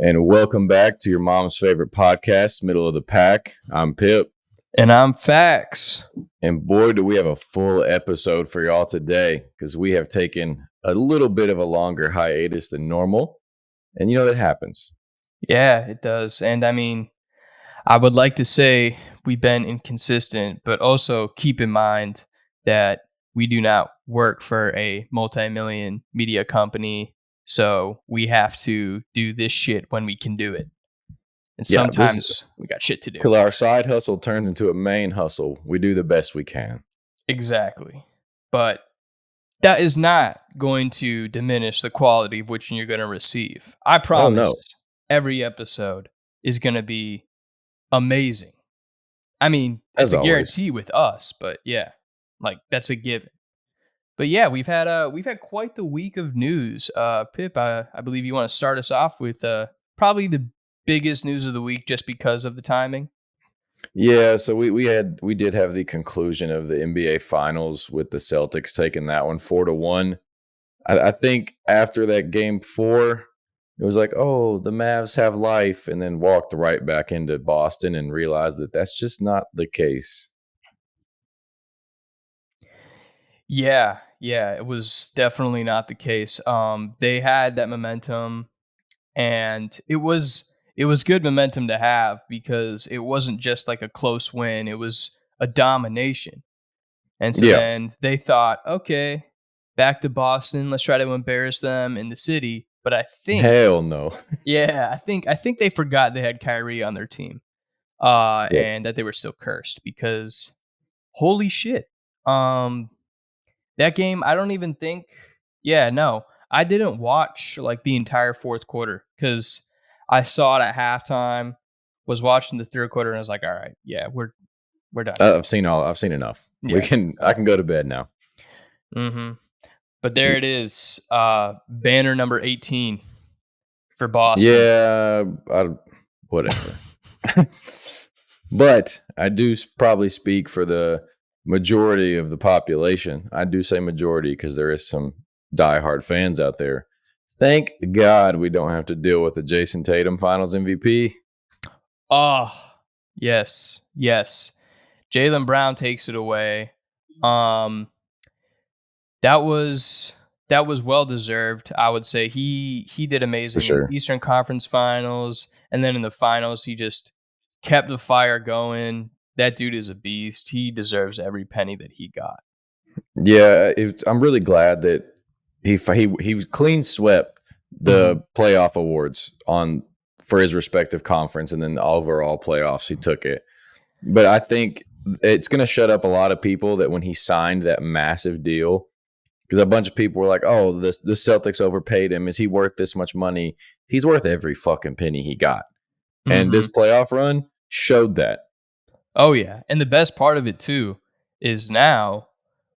And welcome back to your mom's favorite podcast, Middle of the Pack. I'm Pip. And I'm Fax. And boy, do we have a full episode for y'all today because we have taken a little bit of a longer hiatus than normal. And you know that happens. Yeah, it does. And I mean, I would like to say we've been inconsistent, but also keep in mind that we do not work for a multi-million media company. So we have to do this shit when we can do it. And sometimes we got shit to do. Till our side hustle turns into a main hustle, we do the best we can. Exactly. But that is not going to diminish the quality of which you're going to receive. I promise every episode is going to be amazing. I mean, it's a guarantee with us, but yeah, like that's a given. But yeah, we've had quite the week of news. Pip, I believe you want to start us off with probably the biggest news of the week just because of the timing. Yeah, so we did have the conclusion of the NBA Finals with the Celtics taking that one 4-1. I think after that game 4, it was like, oh, the Mavs have life, and then walked right back into Boston and realized that that's just not the case. Yeah, it was definitely not the case. They had that momentum, and it was good momentum to have because it wasn't just like a close win; it was a domination. And so then they thought, okay, back to Boston. Let's try to embarrass them in the city. But I think hell no. Yeah, I think they forgot they had Kyrie on their team, and that they were still cursed because holy shit. That game, I don't even think. Yeah, no, I didn't watch like the entire fourth quarter because I saw it at halftime. Was watching the third quarter and I was like, all right, yeah, we're done. I've seen enough. Yeah. I can go to bed now. Mm-hmm. But there it is, banner number 18 for Boston. Yeah, whatever. But I do probably speak for the majority of the population. I do say majority because there is some diehard fans out there. Thank God we don't have to deal with the Jason Tatum Finals MVP. Oh, yes. Jaylen Brown takes it away. That was well deserved. I would say he did amazing in the Eastern Conference Finals, and then in the finals he just kept the fire going. That dude is a beast. He deserves every penny that he got. Yeah, I'm really glad that he was clean swept the playoff awards for his respective conference, and then the overall playoffs he took it. But I think it's going to shut up a lot of people that when he signed that massive deal, because a bunch of people were like, oh, the Celtics overpaid him. Is he worth this much money? He's worth every fucking penny he got. And this playoff run showed that. Oh, yeah. And the best part of it, too, is now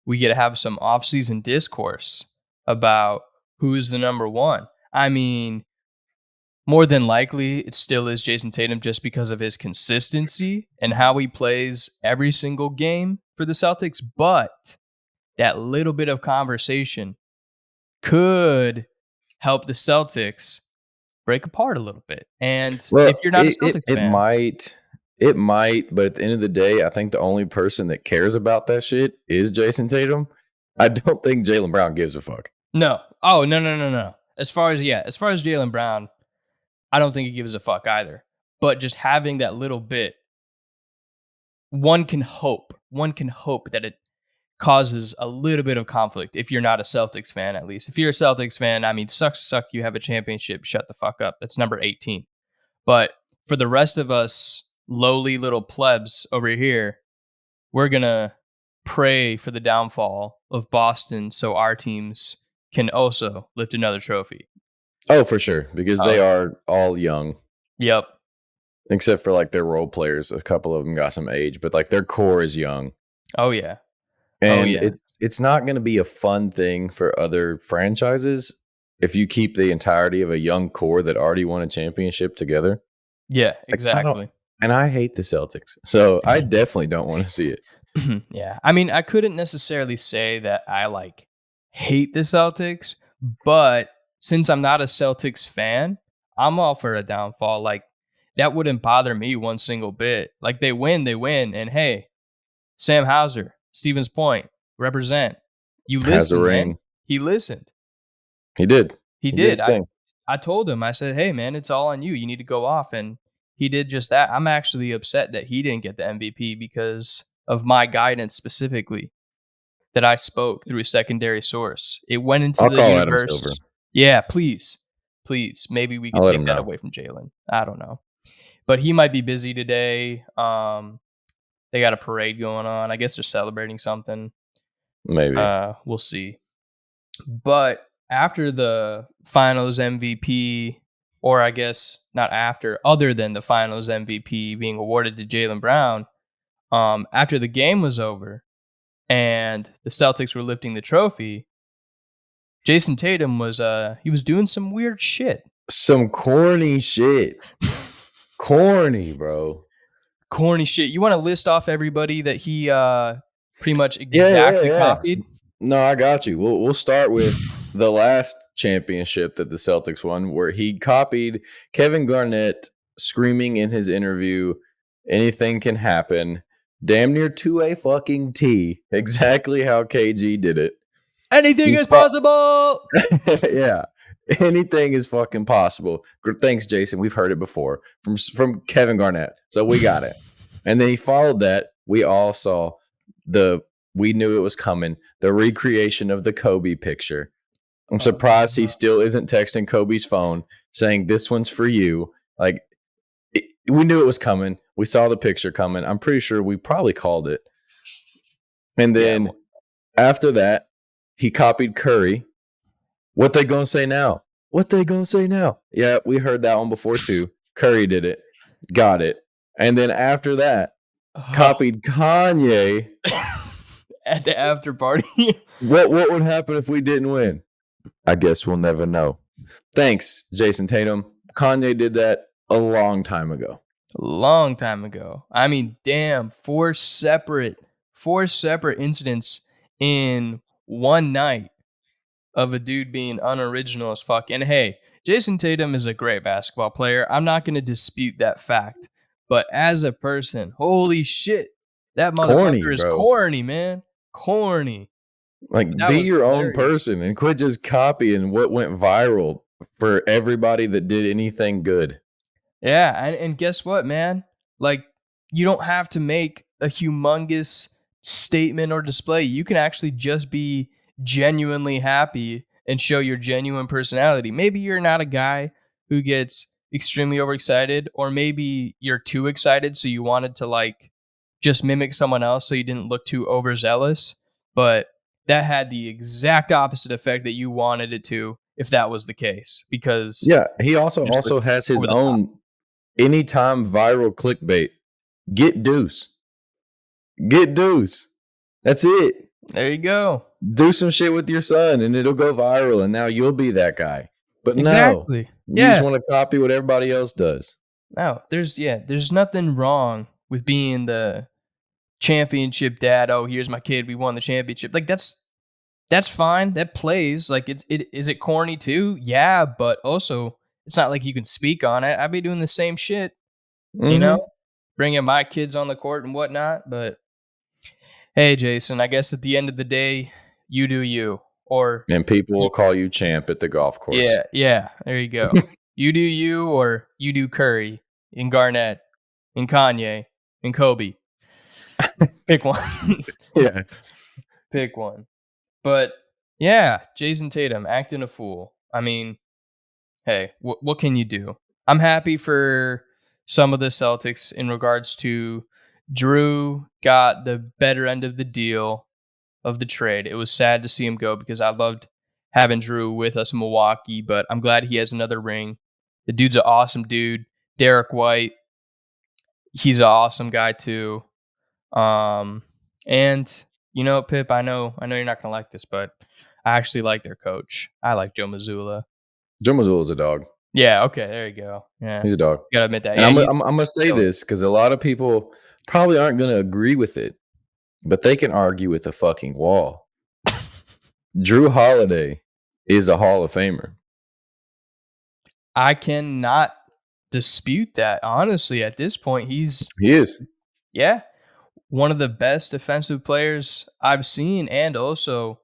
we get to have some off-season discourse about who is the number one. I mean, more than likely, it still is Jason Tatum just because of his consistency and how he plays every single game for the Celtics. But that little bit of conversation could help the Celtics break apart a little bit. And if you're not a Celtics fan, it might, but at the end of the day, I think the only person that cares about that shit is Jason Tatum. I don't think Jaylen Brown gives a fuck. No. Oh, no. As far as Jaylen Brown, I don't think he gives a fuck either. But just having that little bit, one can hope that it causes a little bit of conflict if you're not a Celtics fan, at least. If you're a Celtics fan, I mean, suck, you have a championship, shut the fuck up. That's number 18. But for the rest of us lowly little plebs over here, we're going to pray for the downfall of Boston so our teams can also lift another trophy. Oh, for sure, because they are all young. Yep. Except for like their role players. A couple of them got some age, but like their core is young. Oh, yeah. And it's not going to be a fun thing for other franchises if you keep the entirety of a young core that already won a championship together. Yeah, exactly. And I hate the Celtics, so I definitely don't want to see it. Yeah. I mean, I couldn't necessarily say that I like hate the Celtics, but since I'm not a Celtics fan, I'm all for a downfall. Like, that wouldn't bother me one single bit. Like, they win, and hey, Sam Hauser, Stevens Point, represent. You Has a listen, man. ring. He listened. He did. He He did did. his thing. I told him, I said, "Hey, man, it's all on you. You need to go off." And he did just that. I'm actually upset that he didn't get the MVP because of my guidance specifically that I spoke through a secondary source. It went into I'll the call Adam Silver. universe. Yeah, please. Please. Maybe we I'll could let take him that know. away from Jalen. I don't know. But he might be busy today. They got a parade going on. I guess they're celebrating something. Maybe. We'll see. But after the finals MVP, or I guess not after, other than the finals MVP being awarded to Jalen Brown, after the game was over and the Celtics were lifting the trophy, Jason Tatum was he was doing some weird shit. Some corny shit. Corny, bro. Corny shit. You want to list off everybody that he pretty much Yeah. exactly copied? No, I got you. We'll start with the last championship that the Celtics won, where he copied Kevin Garnett screaming in his interview, "Anything can happen," damn near to a fucking T, exactly how KG did it. Anything is possible. Yeah, anything is fucking possible. Thanks, Jason. We've heard it before from Kevin Garnett, so we got it. And then he followed that. We all saw we knew it was coming. The recreation of the Kobe picture. I'm surprised he still isn't texting Kobe's phone saying, "This one's for you." Like, we knew it was coming. We saw the picture coming. I'm pretty sure we probably called it. And then after that, he copied Curry. What they gonna say now? What they gonna say now? Yeah, we heard that one before too. Curry did it. Got it. And then after that, copied Kanye. At the after party. What would happen if we didn't win? I guess we'll never know. Thanks, Jason Tatum. Kanye did that a long time ago. Long time ago. I mean, damn, four separate incidents in one night of a dude being unoriginal as fuck. And hey, Jason Tatum is a great basketball player. I'm not going to dispute that fact. But as a person, holy shit, that Corny, motherfucker is bro. corny, man. Corny. Like, That be was your own hilarious. person and quit just copying what went viral for everybody that did anything good. Yeah, and guess what, man? Like, you don't have to make a humongous statement or display. You can actually just be genuinely happy and show your genuine personality. Maybe you're not a guy who gets extremely overexcited, or maybe you're too excited, so you wanted to like just mimic someone else so you didn't look too overzealous. But that had the exact opposite effect that you wanted it to if that was the case. Because Yeah, he also you just looked has his over the top. own anytime viral clickbait. Get Deuce. Get Deuce. That's it. There you go. Do some shit with your son and it'll go viral and now you'll be that guy. But no, Exactly. you just Yeah. want to copy what everybody else does. No, there's nothing wrong with being the championship dad. Oh, here's my kid. We won the championship. Like that's fine. That plays. Like is it corny too? Yeah, but also it's not like you can speak on it. I'd be doing the same shit, you know, bringing my kids on the court and whatnot. But hey, Jason, I guess at the end of the day, you do you. Or And people will call you champ at the golf course. yeah. There you go. You do you, or you do Curry and Garnett and Kanye and Kobe. Pick one. Yeah. Pick one. But yeah, Jason Tatum acting a fool. I mean, hey, what can you do? I'm happy for some of the Celtics in regards to Drew got the better end of the deal of the trade. It was sad to see him go because I loved having Drew with us in Milwaukee, but I'm glad he has another ring. The dude's an awesome dude. Derek White, he's an awesome guy too. And you know, Pip, I know you're not gonna like this, but I actually like their coach. I like Joe Mazzulla. Joe Mazzulla's a dog. Yeah, okay, there you go. Yeah, He's a dog. gotta admit that. And Yeah, I'm gonna say this because a lot of people probably aren't gonna agree with it, but they can argue with a fucking wall. Drew Holiday is a Hall of Famer. I cannot dispute that. Honestly, at this point, he's He is. yeah, one of the best defensive players I've seen, and also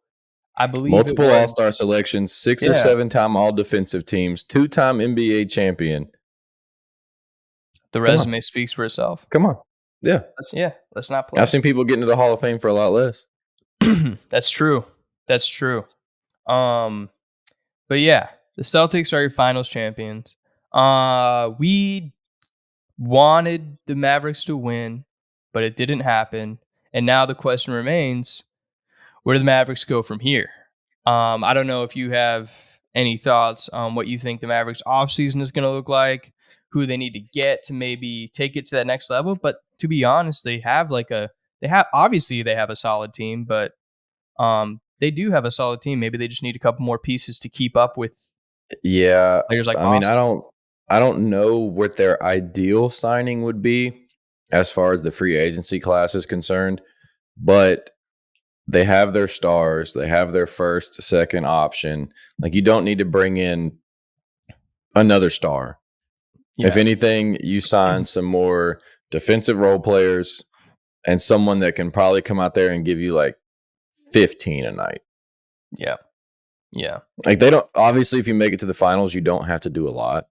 I believe it Multiple was All-Star selections, 6 or yeah, 7-time All-Defensive Teams, 2-time NBA champion. the Come on. resume speaks for itself. Come on. Yeah. Let's not I've play. seen people get into the Hall of Fame for a lot less. That's true. That's true. Um, but yeah, the Celtics are your finals champions. We wanted the Mavericks to win, but it didn't happen. And now the question remains, where do the Mavericks go from here? I don't know if you have any thoughts on what you think the Mavericks offseason is going to look like, who they need to get to maybe take it to that next level. But to be honest, they have a solid team, but they do have a solid team. Maybe they just need a couple more pieces to keep up with Yeah. players like I mean, Boston. I don't know what their ideal signing would be as far as the free agency class is concerned, but they have their stars, they have their first, second option. Like you don't need to bring in another star. If Yeah, anything, you sign some more defensive role players and someone that can probably come out there and give you like 15 a night. yeah, yeah. Like they don't obviously if you make it to the finals, you don't have to do a lot.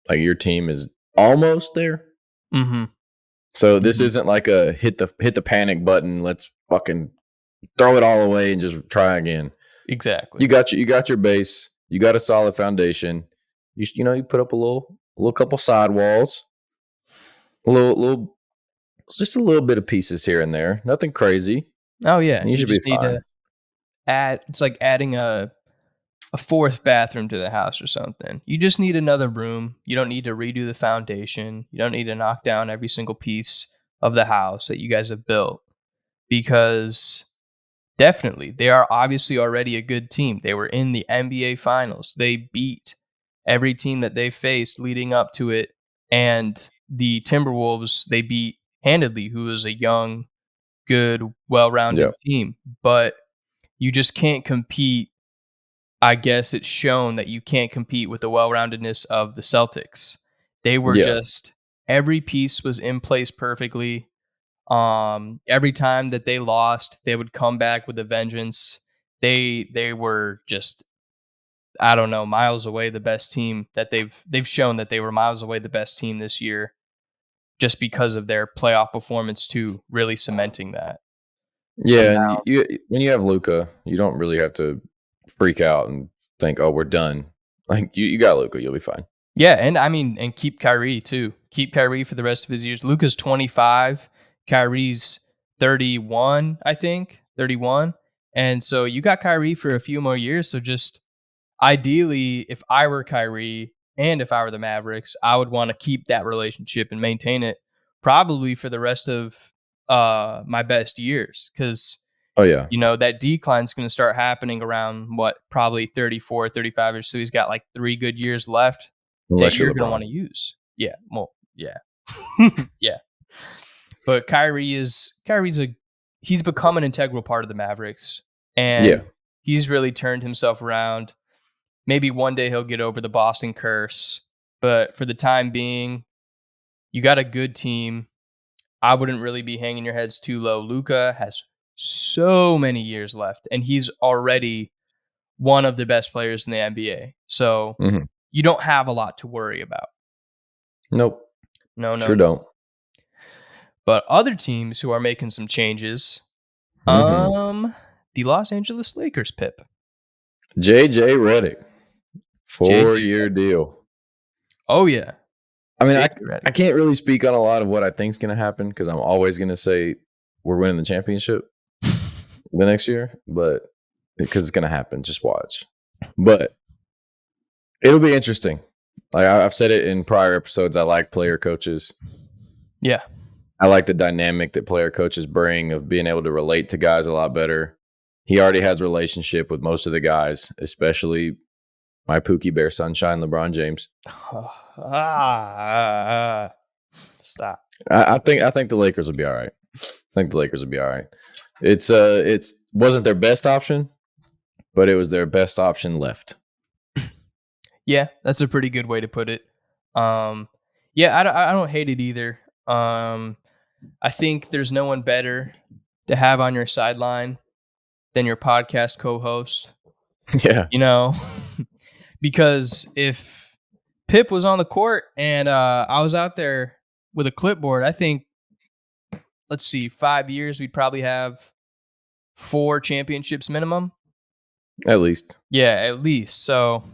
Like your team is almost there. Mm-hmm. So this Mm-hmm. isn't like a hit the panic button, let's fucking throw it all away and just try again. Exactly. You got your base, you got a solid foundation. You put up a little couple side walls, a little just a little bit of pieces here and there. Nothing crazy. Oh yeah, You you should be just need fine. to add. It's like adding a fourth bathroom to the house or something. You just need another room. You don't need to redo the foundation. You don't need to knock down every single piece of the house that you guys have built because definitely they are obviously already a good team. They were in the NBA finals. They beat every team that they faced leading up to it, and the Timberwolves they beat handedly, who was a young, good, Yeah. well-rounded team. But you just can't compete. I guess it's shown that you can't compete with the well-roundedness of the Celtics. They were Yeah. just every piece was in place perfectly. Every time that they lost, they would come back with a vengeance. They were just I don't know, miles away the best team that they've shown that they were miles away the best team this year just because of their playoff performance too, really cementing that. So Yeah, and now when you have Luca, you don't really have to freak out and think, "Oh, we're done." Like you got Luca, you'll be fine. yeah, and I mean, and keep Kyrie too. Keep Kyrie for the rest of his years. Luka's 25, Kyrie's 31, I think, 31. And so you got Kyrie for a few more years. So just ideally, if I were Kyrie and if I were the Mavericks, I would want to keep that relationship and maintain it probably for the rest of my best years because Oh yeah, that decline's going to start happening around what probably 34, 35 or so. He's got like 3 good years left that unless you're you're going to LeBron. want to use. Yeah, well, yeah. Yeah. But he's become an integral part of the Mavericks Yeah. and he's really turned himself around. Maybe one day he'll get over the Boston curse, but for the time being, you got a good team. I wouldn't really be hanging your heads too low. Luca has so many years left and he's already one of the best players in the NBA. So, Mhm. you don't have a lot to worry about. Nope. No, no, Sure no. don't. But other teams who are making some changes, Mhm. um, the Los Angeles Lakers, Pip. JJ Redick, JJ 4-year Redick. deal. Oh yeah, I mean, JJ I Redick. can't really speak on a lot of what I think's going to happen because I'm always going to say we're winning the championship the next year, but because it's going to happen, just watch. But it'll be interesting. Like I've said it in prior episodes, I like player coaches. Yeah. I like the dynamic that player coaches bring of being able to relate to guys a lot better. He already has a relationship with most of the guys, especially my Pookie Bear Sunshine, LeBron James. Stop. I think the Lakers will be all right. I think the Lakers will be all right. It's wasn't their best option, but it was their best option left. Yeah, that's a pretty good way to put it. Yeah, I don't hate it either. I think there's no one better to have on your sideline than your podcast co-host, Yeah, you know, because if Pip was on the court and I was out there with a clipboard, I think, let's see, 5 years, we'd probably have 4 championships minimum. at least. Yeah, at least. So,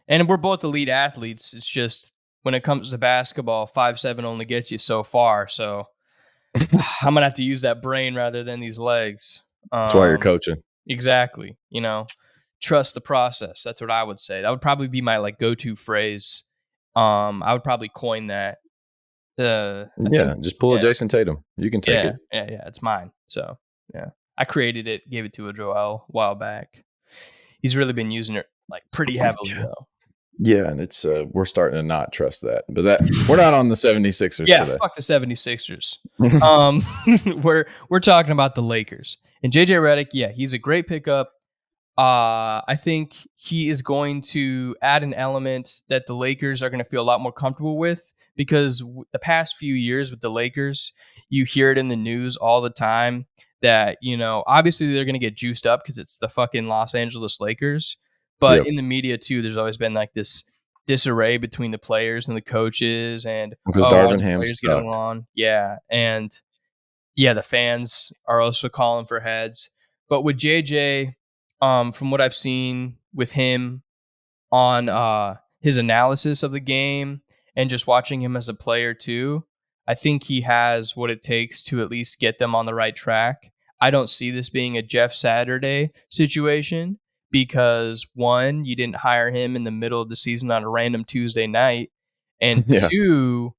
and we're both elite athletes. It's just when it comes to basketball, 5'7" only gets you so far. So I'm gonna have to use that brain rather than these legs. That's why you're Um, coaching. exactly. Trust the process. That's what I would say. That would probably be my like go-to phrase. I would probably coin that. I think, Yeah, just pull a yeah, Jason Tatum. You can take yeah, it. yeah, yeah. It's mine. So yeah, I created it, gave it to a Joel a while back. He's really been using it like pretty heavily Yeah. though. Yeah, and it's we're starting to not trust that. But that we're not on the 76ers Yeah, today. fuck the 76ers. Um, we're talking about the Lakers. And JJ Redick, yeah, he's a great pickup. I think he is going to add an element that the Lakers are going to feel a lot more comfortable with because the past few years with the Lakers, you hear it in the news all the time that, obviously they're going to get juiced up because it's the fucking Los Angeles Lakers. But Yep. in the media too, there's always been like this disarray between the players and the coaches and, Because oh, are Darvin the Ham players getting sucked. along? Yeah. And yeah, the fans are also calling for heads. But with JJ, from what I've seen with him on his analysis of the game and just watching him as a player too, I think he has what it takes to at least get them on the right track. I don't see this being a Jeff Saturday situation because one, you didn't hire him in the middle of the season on a random Tuesday night, and Yeah. two,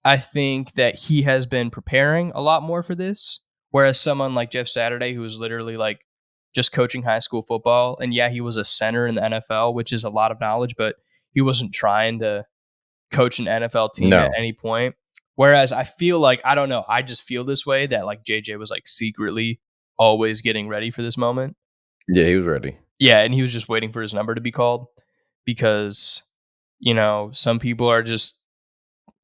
I think that he has been preparing a lot more for this. Whereas someone like Jeff Saturday, who was literally like just coaching high school football, and yeah, he was a center in the NFL, which is a lot of knowledge, but he wasn't trying to coach an NFL team at No. any point. Whereas I feel like, I don't know, I just feel this way that like JJ was like secretly always getting ready for this moment. Yeah, he was ready. Yeah, and he was just waiting for his number to be called because, some people are just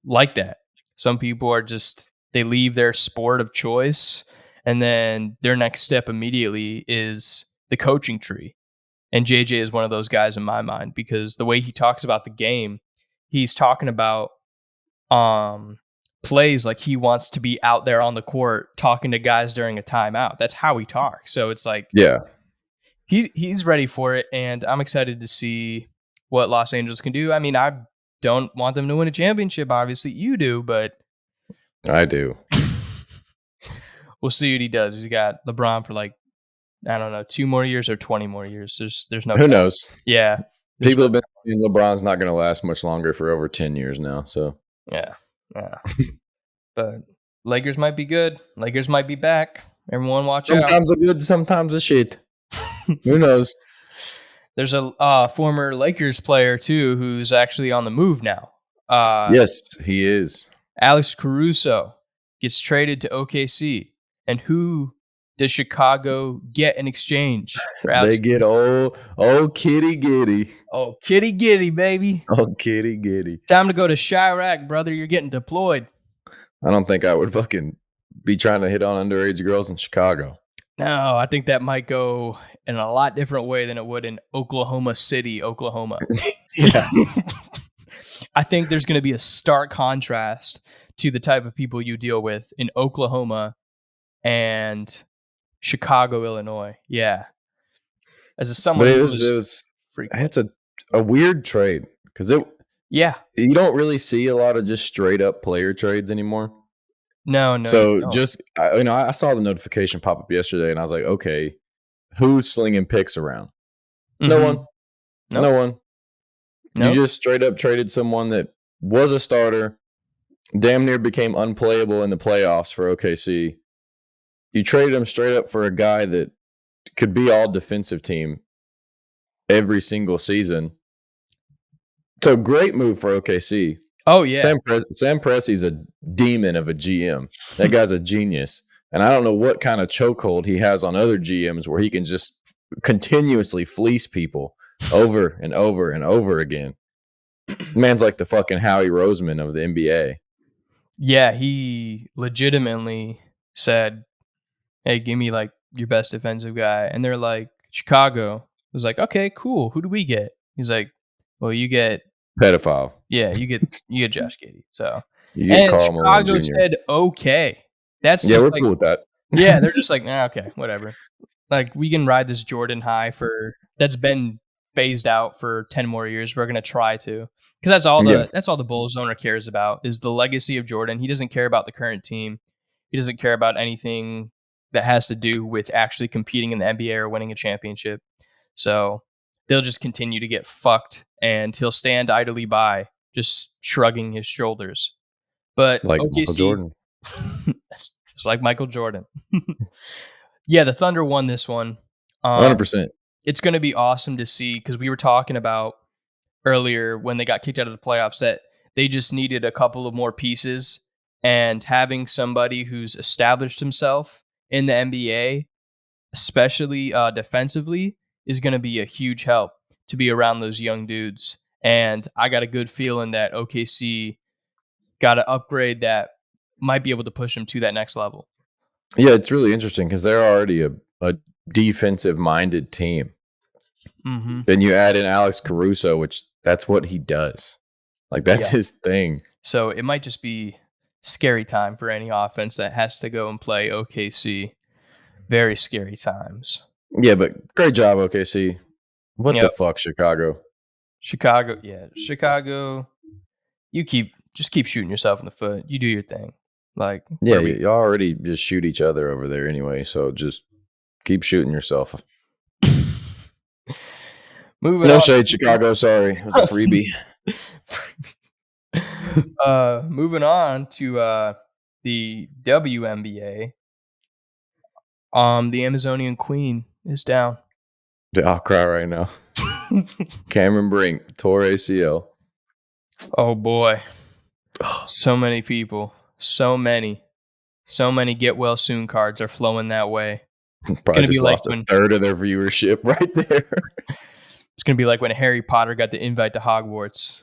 like that. Some people are just they leave their sport of choice and then their next step immediately is the coaching tree. And JJ is one of those guys in my mind because the way he talks about the game, he's talking about plays like he wants to be out there on the court talking to guys during a timeout. That's how he talks. So it's like Yeah, he's ready for it and I'm excited to see what Los Angeles can do. I mean, I don't want them to win a championship, obviously. You do, but I do. we'll see what he does. He's got LeBron for like, I don't know, 2 more years or 20 more years. There's no Who telling. knows? Yeah. There's People no have been saying LeBron's not going to last much longer for over 10 years now. So Yeah. Yeah. But Lakers might be good. Lakers might be back. Everyone watch out. sometimes a good, sometimes a shit. Who knows? There's a former Lakers player too who's actually on the move now. Yes, he is. Alex Caruso gets traded to OKC. And who does Chicago get in exchange for Alex? They get old kitty giddy. Oh, kitty giddy, baby. Old kitty giddy. Time to go to Chirac, brother. You're getting deployed. I don't think I would fucking be trying to hit on underage girls in Chicago. No, I think that might go in a lot different way than it would in Oklahoma City, Oklahoma. Yeah. I think there's going to be a stark contrast to the type of people you deal with in Oklahoma and Chicago, Illinois. Yeah. As someone But who it was was frequent. it's a weird trade because Yeah. you don't really see a lot of just straight up player trades anymore. No, you So don't. just I saw the notification pop up yesterday, and I was like, okay, who's slinging picks around? No Mhm. one. Nope. No one. Nope. You just straight up traded someone that was a starter, damn near became unplayable in the playoffs for OKC. You traded him straight up for a guy that could be all defensive team every single season. So great move for OKC. Oh, yeah. Sam Presti's a demon of a GM. That guy's a genius. And I don't know what kind of chokehold he has on other GMs where he can just continuously fleece people over and over and over again. Man's like the fucking Howie Roseman of the NBA. Yeah, he legitimately said, "Hey, give me like your best defensive guy," and they're like, "Chicago." I was like, "Okay, cool. Who do we get?" He's like, "Well, you get Pedophile. yeah, you get Josh Giddey." So, You get and Karl Malone Chicago Jr. said, "Okay." That's Yeah, just we're like cool with that. yeah, they're just like, okay, whatever." Like, we can ride this Jordan high that's been phased out for 10 more years. We're gonna try to, because Yeah. that's all the Bulls owner cares about is the legacy of Jordan. He doesn't care about the current team. He doesn't care about anything that has to do with actually competing in the NBA or winning a championship. So they'll just continue to get fucked, and he'll stand idly by, just shrugging his shoulders. But Like Michael OKC, Jordan. just like Michael Jordan. Yeah, the Thunder won this one. Um, 100%. it's going to be awesome to see because we were talking about earlier when they got kicked out of the playoffs that they just needed a couple of more pieces, and having somebody who's established himself in the NBA, especially defensively, is going to be a huge help to be around those young dudes. And I got a good feeling that OKC got an upgrade that might be able to push them to that next level. Yeah, it's really interesting because they're already a defensive minded team. Mm-hmm. Then you add in Alex Caruso, which that's what he does. Like that's Yeah. his thing. So it might just be scary time for any offense that has to go and play OKC. Very scary times. Yeah, but great job, OKC. What the Yep. fuck, Chicago? Chicago, yeah. Chicago, just keep shooting yourself in the foot. You do your thing. Like, what Yeah, are we y'all already just shoot each other over there anyway, so just keep shooting yourself. moving No on shade, Chicago. Sorry, it was a freebie. moving on to the WNBA. The Amazonian Queen is down. I'll cry right now. Cameron Brink tore ACL. Oh boy. So many people. So many get well soon cards are flowing that way. It's Probably gonna be just like lost a third of their viewership right there. when Harry Potter got the invite to Hogwarts.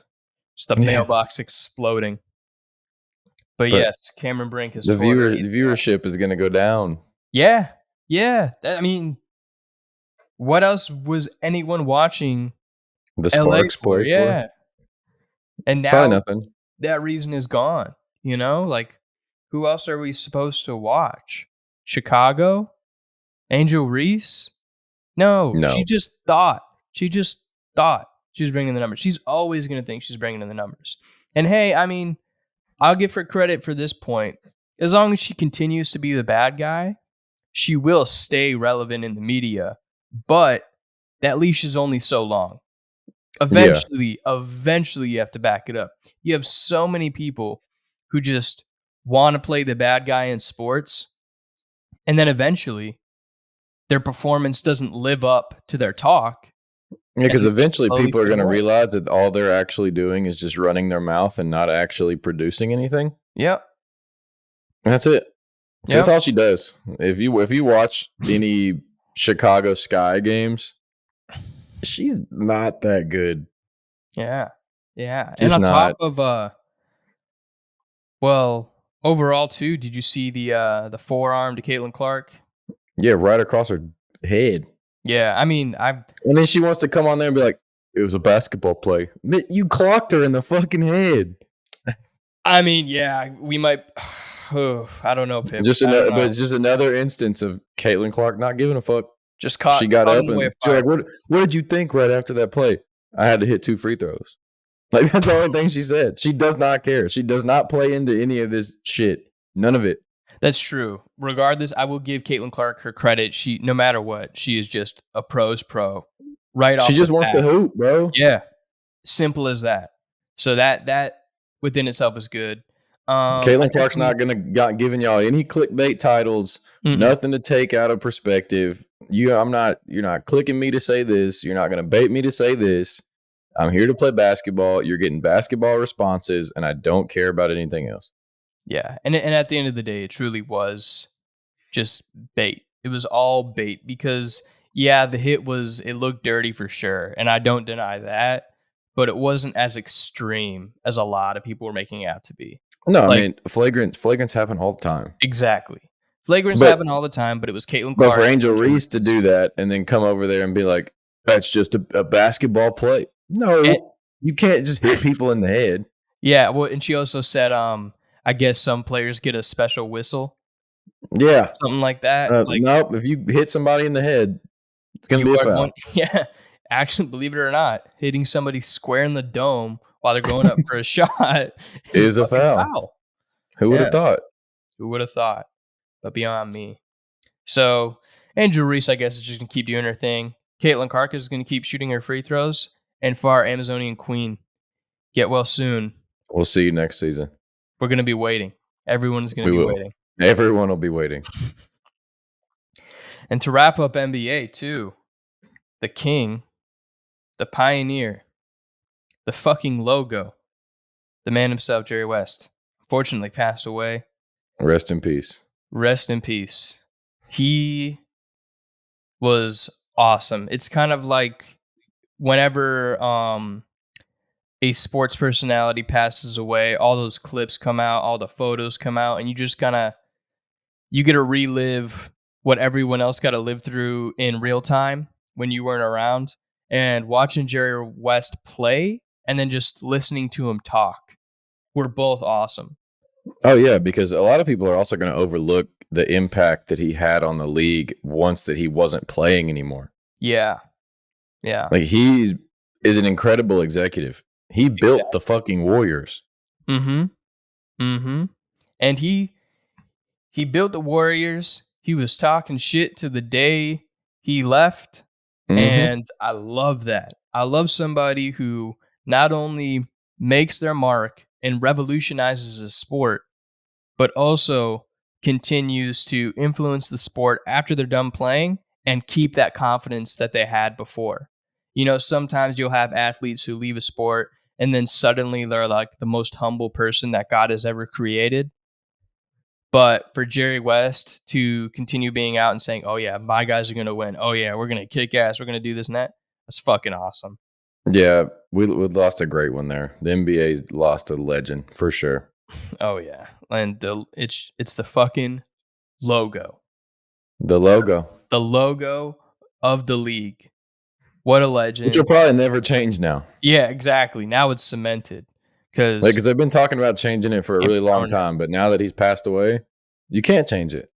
Just the Yeah, mailbox exploding. But but yes, Cameron Brink has torn her the ACL. viewership is going to go down. Yeah. Yeah. I mean, what else was anyone watching The LA Sparks for? play for Yeah. And probably now nothing. that reason is gone. Like, who else are we supposed to watch? Chicago? Angel Reese? No, No, she just thought she was bringing in the numbers. She's always going to think she's bringing in the numbers. And hey, I mean, I'll give her credit for this point. As long as she continues to be the bad guy, she will stay relevant in the media. But that leash is only so long. yeah, Eventually you have to back it up. You have so many people who just want to play the bad guy in sports, and then eventually their performance doesn't live up to their talk, yeah. and Because they eventually slowly people are fade going to away. realize that all they're actually doing is just running their mouth and not actually producing anything. Yep. And that's it. That's Yep. all she does. If you watch any Chicago Sky games, she's not that good. Yeah. Yeah. And Just on top not. of well, overall too, did you see the forearm to Caitlin Clark? Yeah, right across her head. Yeah, I mean, And then she wants to come on there and be like, "It was a basketball play." You clocked her in the fucking head. yeah, we might. Oh, I don't know, Pip. Just I don't another, but know. it's just another instance of Caitlin Clark not giving a fuck. Just She got caught in up the way and of she's fire. like, What did you think right after that play?" I had to hit 2 free throws. Like that's the only thing she said. She does not care. She does not play into any of this shit. None of it. That's true. Regardless, I will give Caitlin Clark her credit. She, no matter what, she is just a pro's pro, right She off the just wants to bat. hoop, bro. Yeah, simple as that. So that within itself is good. I Caitlin Clark's definitely. not got giving y'all any clickbait titles, Mm-mm. nothing to take out of perspective. You're not clicking me to say this. You're not gonna bait me to say this. I'm here to play basketball. You're getting basketball responses, and I don't care about anything else. Yeah, and at the end of the day, it truly was just bait. It was all bait because yeah, the hit was it looked dirty for sure, and I don't deny that. but it wasn't as extreme as a lot of people were making it out to be. No, I Like, mean flagrants happen all the time. exactly. Flagrants But happen all the time, but it was Caitlin but for Clark Angel and Angel Reese to Reese. do that and then come over there and be like, "That's just a basketball play." And, No, you can't just hit people in the head. yeah, well, and she also said, I guess some players get a special whistle, Yeah. something like that. Like, Nope. If you hit somebody in the head, it's gonna you be a are going, foul. yeah. Actually, believe it or not, hitting somebody square in the dome while they're going up for a shot is a Is a fucking foul. foul. Who would Yeah, have thought? who would have thought? But beyond me. So Angel Reese, I guess, is just gonna keep doing her thing. Caitlin Clark is gonna keep shooting her free throws. And for our Amazonian queen, get well soon. We'll see you next season. We're gonna be waiting. Everyone's gonna We be will. waiting. Everyone will be waiting. And to wrap up NBA too, the king, the pioneer, the fucking logo, the man himself, Jerry West, unfortunately passed away. Rest in peace. Rest in peace. He was awesome. It's kind of like whenever a sports personality passes away, all those clips come out, all the photos come out, and you just you get to relive what everyone else got to live through in real time when you weren't around. And watching Jerry West play and then just listening to him talk were both awesome. Oh yeah, because a lot of people are also going to overlook the impact that he had on the league once that he wasn't playing anymore. Yeah. Yeah. Like he is an incredible executive. He built the fucking Warriors. Mm-hmm. Mm-hmm. And he built the Warriors. He was talking shit to the day he left. Mm-hmm. And I love that. I love somebody who not only makes their mark and revolutionizes a sport, but also continues to influence the sport after they're done playing and keep that confidence that they had before. You know, sometimes you'll have athletes who leave a sport and then suddenly they're like the most humble person that God has ever created. But for Jerry West to continue being out and saying, "Oh yeah, my guys are going to win. Oh yeah, we're going to kick ass. We're going to do this and that." That's fucking awesome. Yeah, we lost a great one there. The NBA lost a legend for sure. Oh yeah. And it's the fucking logo. The logo, The logo of the league. What a which will legend. probably never change now. Yeah, exactly. Now it's cemented Like, because because they've been talking about changing it for a can't really be long thrown out. time, but now that he's passed away, you can't change it.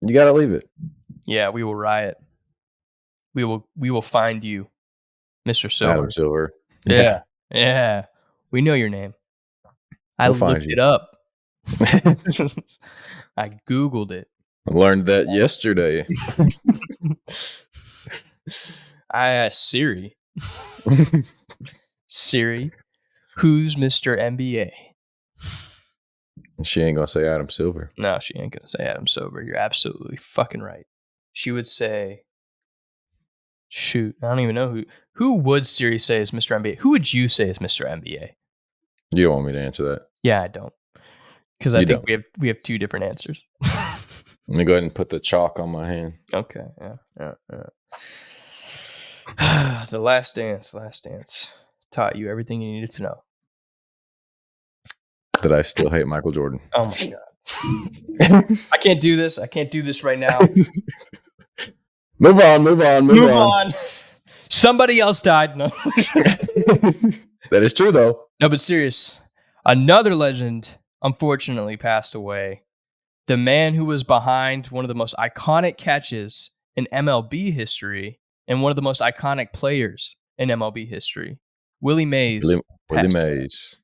You got to leave it. Yeah, we will riot. We will find you, Mr. Adam Silver. Silver. Yeah. Yeah. We know your name. I We'll looked find you. it up. I Googled it. I learned that yesterday. I asked Siri. Siri, who's Mr. NBA? She ain't gonna say Adam Silver. No, she ain't gonna say Adam Silver. You're absolutely fucking right. She would say, shoot, I don't even know who would Siri say is Mr. NBA. Who would you say is Mr. NBA? You don't want me to answer that. Yeah, I don't. Because I You think don't. we have two different answers. Let me go ahead and put the chalk on my hand. Okay, yeah. The Last Dance taught you everything you needed to know. That I still hate Michael Jordan. Oh my god. I can't do this. I can't do this right now. Move on. Somebody else died. No. That is true though. No, but serious. Another legend unfortunately passed away. The man who was behind one of the most iconic catches in MLB history and one of the most iconic players in MLB history, Willie Mays. Willie Mays.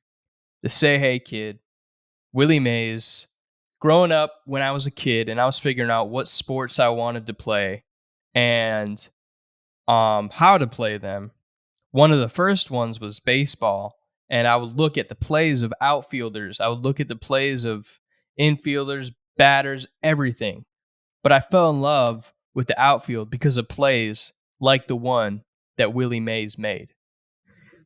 The Say Hey Kid, Willie Mays. Growing up when I was a kid and I was figuring out what sports I wanted to play and how to play them, one of the first ones was baseball. And I would look at the plays of outfielders. I would look at the plays of infielders, batters, everything. But I fell in love with the outfield because of plays like the one that Willie Mays made.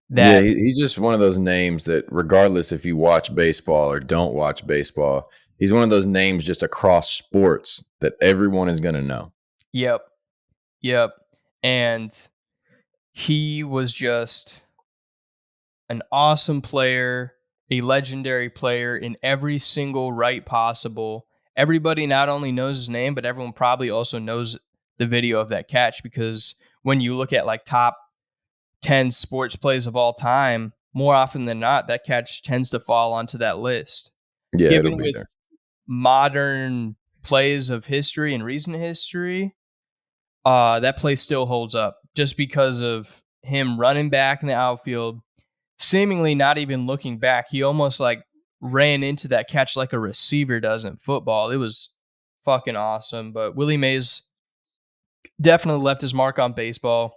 Yeah, he's just one of those names that, regardless if you watch baseball or don't watch baseball, he's one of those names just across sports that everyone is going to know. Yep. And he was just an awesome player, a legendary player in every single right possible. Everybody not only knows his name, but everyone probably also knows the video of that catch, because when you look at like top 10 sports plays of all time, more often than not, that catch tends to fall onto that list. Yeah, it'll Given be with there. modern plays of history and recent history, that play still holds up just because of him running back in the outfield, seemingly not even looking back. He almost like ran into that catch like a receiver does in football. It was fucking awesome. But Willie Mays definitely left his mark on baseball.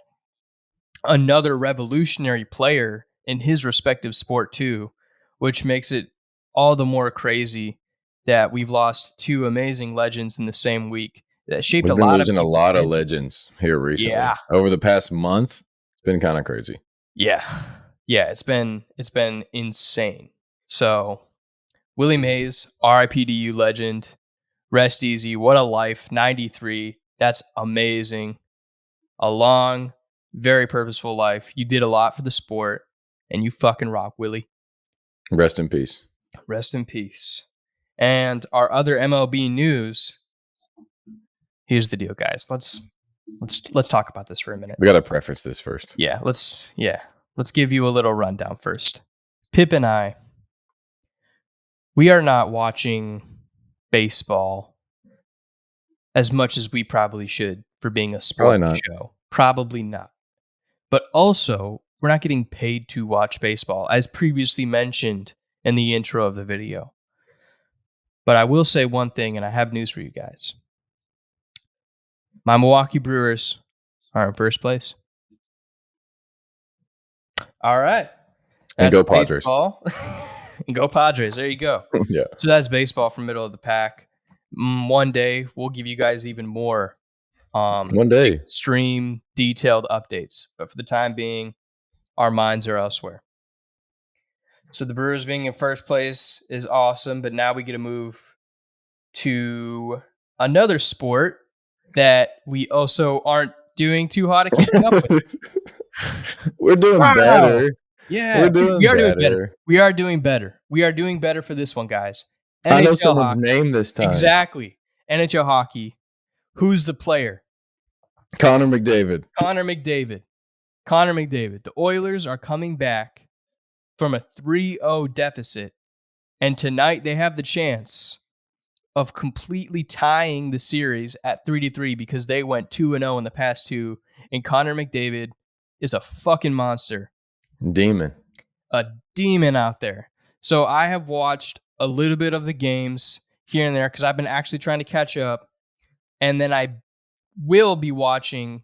Another revolutionary player in his respective sport too, which makes it all the more crazy that we've lost two amazing legends in the same week that shaped a We've been lot of losing a people's lot of game. legends here recently. Yeah. Over the past month, it's been kind of crazy. Yeah. Yeah, it's been insane. So, Willie Mays, RIP to you, legend. Rest easy. What a life. 93. That's amazing. A long, very purposeful life. You did a lot for the sport, and you fucking rock, Willie. Rest in peace. Rest in peace. And our other MLB news. Here's the deal, guys. Let's talk about this for a minute. We got to preface this first. Let's give you a little rundown first. Pip and I, we are not watching baseball as much as we probably should for being a Probably sports not. show. Probably not. But also, we're not getting paid to watch baseball, as previously mentioned in the intro of the video. But I will say one thing, and I have news for you guys. My Milwaukee Brewers are in first place. All right. And That's go Padres. baseball. And go Padres. There you go. Yeah. So that's baseball from middle of the pack. One day, we'll give you guys even more One day. extreme, detailed updates. But for the time being, our minds are elsewhere. So the Brewers being in first place is awesome, but now we get to move to another sport that we also aren't doing too hot at keeping up with. We're doing Wow. better. Yeah, We're doing we are doing better. better. We are doing better. We are doing better for this one, guys. I know NHL someone's hockey. name this time. Exactly. NHL hockey. Who's the player? Connor McDavid. Connor McDavid. Connor McDavid. The Oilers are coming back from a 3-0 deficit, and tonight they have the chance of completely tying the series at 3-3 because they went 2-0 in the past two, and Connor McDavid is a fucking monster. Demon. A demon out there. So I have watched a little bit of the games here and there because I've been actually trying to catch up, and then I will be watching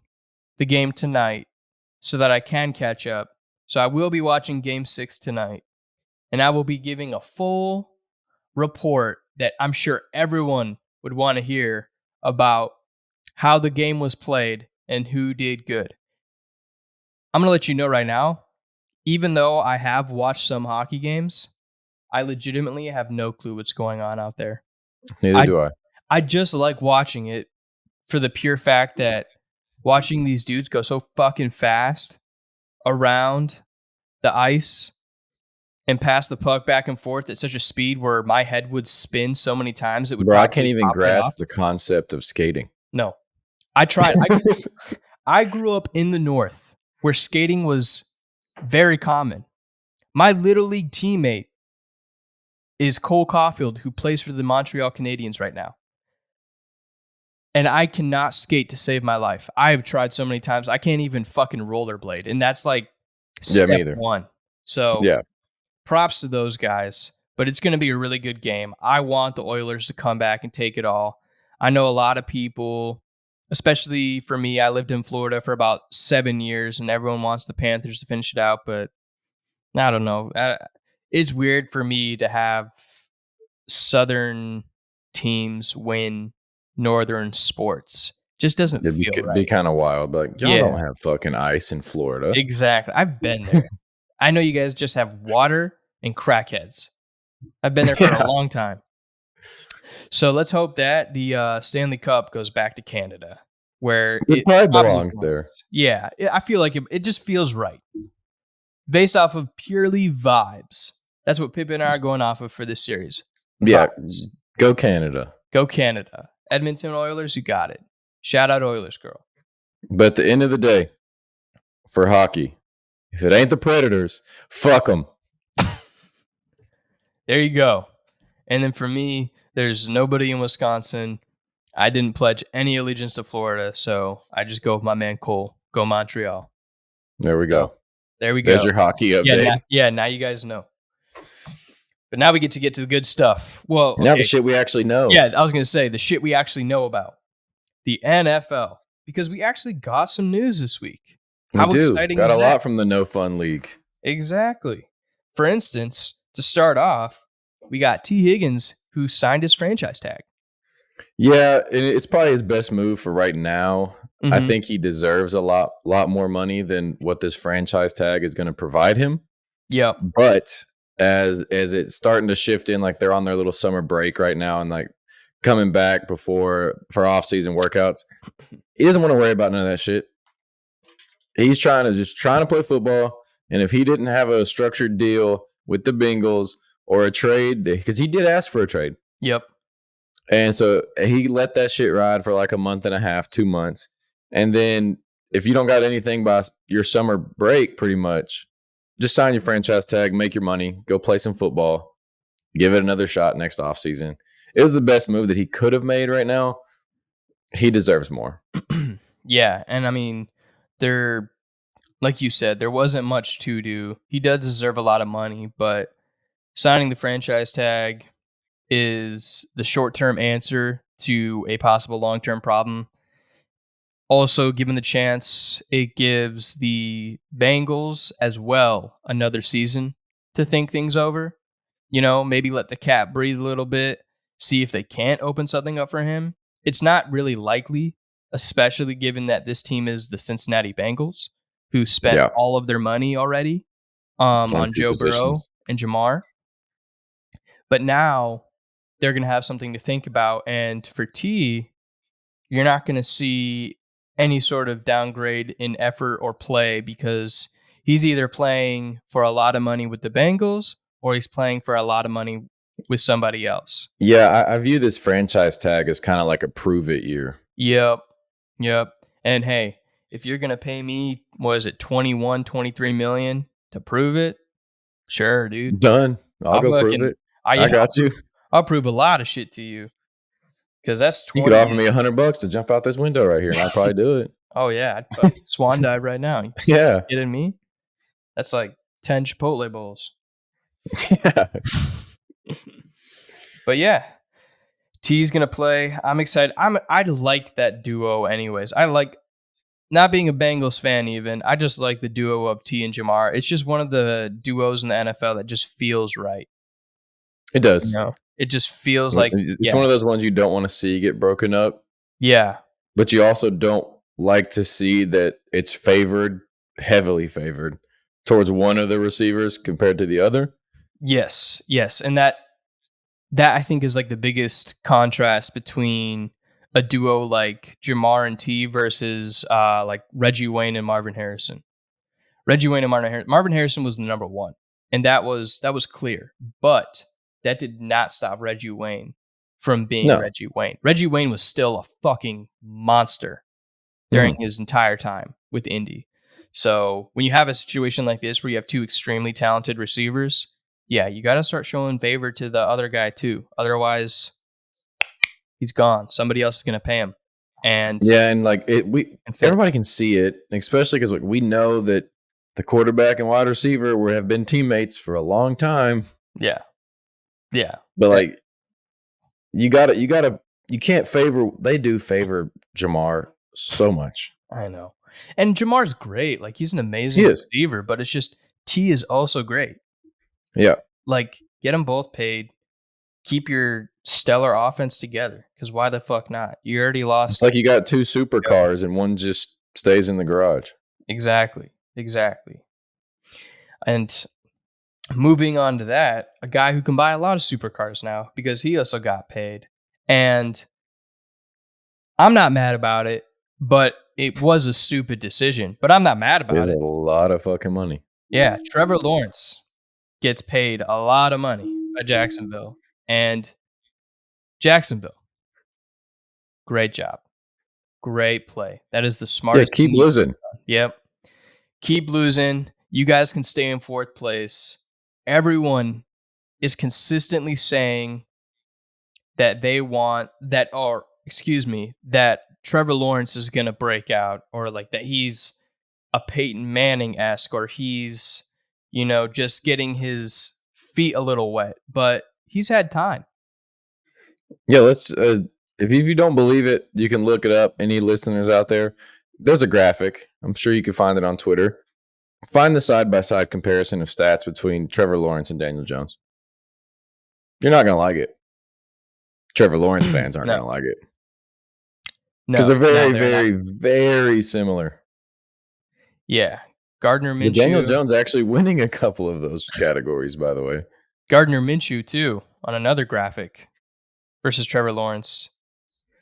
the game tonight so that I can catch up. So I will be watching Game 6 tonight, and I will be giving a full report that I'm sure everyone would want to hear about how the game was played and who did good. I'm going to let you know right now, even though I have watched some hockey games, I legitimately have no clue what's going on out there. Neither do I. I just like watching it for the pure fact that watching these dudes go so fucking fast around the ice and pass the puck back and forth at such a speed where my head would spin so many times it would Bro, I probably can't even pop right grasp off. the concept of skating. No. I tried. I grew up in the North where skating was very common. My Little League teammate is Cole Caulfield, who plays for the Montreal Canadiens right now. And I cannot skate to save my life. I have tried so many times. I can't even fucking rollerblade. And that's like step me either. one. So Yeah. props to those guys. But it's going to be a really good game. I want the Oilers to come back and take it all. I know a lot of people, especially for me, I lived in Florida for about 7 years, and everyone wants the Panthers to finish it out. But I don't know. It's weird for me to have Southern teams win Northern sports. Just doesn't It'd feel be right. kind of wild. But like, y'all Yeah. don't have fucking ice in Florida. Exactly. I've been there. I know you guys just have water and crackheads. I've been there for a long time. So let's hope that the Stanley Cup goes back to Canada, where It probably belongs there. Yeah, I feel like it just feels right. based off of purely vibes. That's what Pip and I are going off of for this series. Yeah, Vibes. go Canada. Go Canada. Edmonton Oilers, you got it. Shout out Oilers girl. But at the end of the day, for hockey, if it ain't the Predators, fuck them. There you go. And then for me, there's nobody in Wisconsin. I didn't pledge any allegiance to Florida, so I just go with my man Cole. Go Montreal. There we go. So, there we There's go. your hockey update. Now you guys know. But now we get to the good stuff. Well, Now okay. the shit we actually know. Yeah, I was going to say the shit we actually know about. The NFL. Because we actually got some news this week. We How do. exciting Got is a that? lot from the No Fun League. Exactly. For instance, to start off, we got T. Higgins, who signed his franchise tag. Yeah, and it's probably his best move for right now. I Mhm. think he deserves a lot more money than what this franchise tag is going to provide him. Yep. But as it's starting to shift in, like they're on their little summer break right now and like coming back for off-season workouts, he doesn't want to worry about none of that shit. He's trying to play football, and if he didn't have a structured deal with the Bengals or a trade, because he did ask for a trade. Yep. And so he let that shit ride for like a month and a half, 2 months. And then if you don't got anything by your summer break, pretty much, just sign your franchise tag, make your money, go play some football, give it another shot next offseason. It was the best move that he could have made right now. He deserves more. Yeah, and I mean, there, like you said, there wasn't much to do. He does deserve a lot of money, but signing the franchise tag is the short-term answer to a possible long-term problem. Also, given the chance, it gives the Bengals as well another season to think things over. You know, maybe let the cat breathe a little bit, see if they can't open something up for him. It's not really likely, especially given that this team is the Cincinnati Bengals, who spent Yeah. all of their money already On on two Joe Burrow positions. and Jamar. But now they're going to have something to think about. And for T, you're not going to see any sort of downgrade in effort or play because he's either playing for a lot of money with the Bengals or he's playing for a lot of money with somebody else. Yeah, I view this franchise tag as kind of like a prove it year. Yep. Yep. And hey, if you're going to pay me, what is it, 21, 23 million to prove it? Sure, dude. Done. I'll go prove fucking, it. I got you. I'll prove a lot of shit to you because that's You could 20. offer me $100 to jump out this window right here, and I'd probably do it. Oh, yeah. I'd fucking swan dive right now. You Yeah. kidding me? That's like 10 Chipotle bowls. Yeah. But yeah, T's gonna play. I'm excited. I like that duo anyways. I like not being a Bengals fan even. I just like the duo of T and Jamar. It's just one of the duos in the NFL that just feels right. It You does. know? It just feels like It's one of those ones you don't want to see get broken up, yeah. but you also don't like to see that it's heavily favored towards one of the receivers compared to the other. Yes. Yes. And that I think is like the biggest contrast between a duo like Jamar and T versus like Reggie Wayne and Marvin Harrison. Reggie Wayne and Marvin Harrison was the number one, and that was clear. But that did not stop Reggie Wayne from being No. Reggie Wayne. Reggie Wayne was still a fucking monster during his entire time with Indy. So when you have a situation like this where you have two extremely talented receivers, yeah, you got to start showing favor to the other guy too. Otherwise, he's gone. Somebody else is going to pay him. And Yeah, and like fit. everybody can see it, especially because we know that the quarterback and wide receiver have been teammates for a long time. Yeah. But like you can't favor. They do favor Jamar so much. I know. And Jamar's great. Like he's an amazing receiver, but it's just T is also great. Yeah. Like get them both paid. Keep your stellar offense together. Because why the fuck not? You already lost. It's like you got two supercars and one just stays in the garage. Exactly. And moving on to that, a guy who can buy a lot of supercars now because he also got paid. And I'm not mad about it, but it was a stupid decision. But I'm not mad about There's it. a lot of fucking money. Yeah, Trevor Lawrence gets paid a lot of money by Jacksonville, and Jacksonville, great job. Great play. That is the Yeah, smartest keep thing you losing. done. Yep. Keep losing. You guys can stay in 4th place. Everyone is consistently saying that they want that or excuse me, that Trevor Lawrence is gonna break out or like that he's a Peyton Manning-esque or he's, just getting his feet a little wet, but he's had time. Yeah, let's. If you don't believe it, you can look it up. Any listeners out there? There's a graphic. I'm sure you can find it on Twitter. Find the side by side comparison of stats between Trevor Lawrence and Daniel Jones. You're not gonna like it. Trevor Lawrence fans aren't No, gonna like it because no, they're no, very, they're not. very, very similar. Yeah. Gardner With Daniel Minshew Jones actually winning a couple of those categories, by the way. Gardner Minshew too, on another graphic versus Trevor Lawrence.